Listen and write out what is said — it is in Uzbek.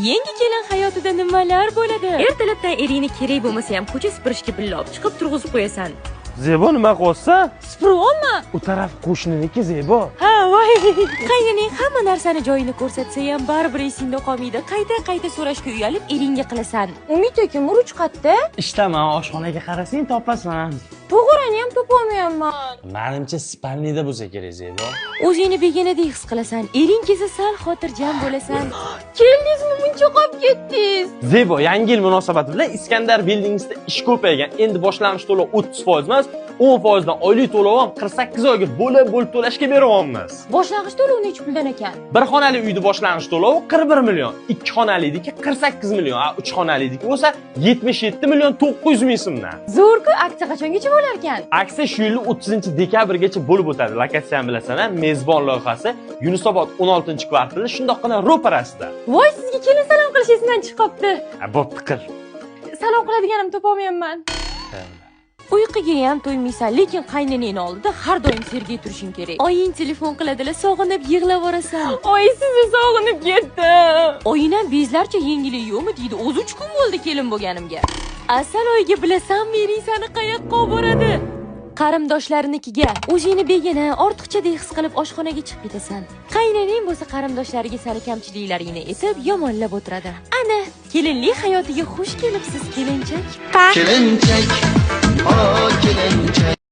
Yangi kelin hayotida nimalar bo'ladi? Ertalabdan eringni kerak bo'lmasa ham ko'cha supurishga billa olib chiqib turg'izib qo'yasan. Zebo nima qilyapsa? Supurib olma. U taraf qo'shniniki Zebo. Ha, voy. Qaynaning hamma narsani joyini ko'rsatsa ham baribir esingda qolmaydi. Qayta so'rashga uyalib eringga qilasan. Umid aka, uruch qayerda? Ishtaman, oshxonaga qarasang topasan. To'g'rini ham topolmayapman. Menimcha spalnida bo'lsa kerak Zebo. O'zingni begonadek his qilasan. Ering kelsa sal xotirjam bo'lasan. Keldingizmi, muncha qolib ketdingiz? Zebo, yangi yil munosabati bilan Iskandar Bildingsda ish ko'paygan. Endi boshlang'ich to'lov 30% emas, 10% dan oylik to'lov ham 48 oyga bo'lib to'lashga beryapmiz. Boshlang'ich to'lov necha puldan ekan? Bir xonali uyni boshlang'ich to'lovi 41 million, 2 xonaliniki 48 million, 3 xonaliniki bo'lsa 77 million 900 ming so'mdan. Zo'r-ku, aksiya qachongacha bo'lar ekan? Aksiya shu yil 30-dekabrgacha bo'lib o'tadi. Lokatsiyani bilasan-a? Mezbon loyihasi Yunusobod 16-kvartali shundoqqina ro'parasida. Voy, sizga kelin salom qilish esimdan chiqib qopti. Bo'pti qil. Salom qiladiganim topolmayapman. Uyquga ham to'ymaysan, lekin qaynanangning oldida har doim sergey turishing kerak. Oying telefon qiladilar, sog'inib yig'lab orasan. Oy, sizni sog'inib ketdim. Oying ham bezlarcha yengilik yo'qmi deydi. O'zi 3 kun bo'ldi kelin bo'lganimga. Asal oyga bilasanmi, ering sani qayoqqa olib boradi? Qarindoshlarinikiga o'zingni begona, ortiqchadek his qilib oshxonaga chiqib ketasan. Qaynanang bo'lsa qarindoshlariga sani kamchiliklaringni aytib yomonlab o'tiradi. Ana, kelinlik hayotiga xush kelibsiz, kelinchak. Kelinchak, o kelinchak.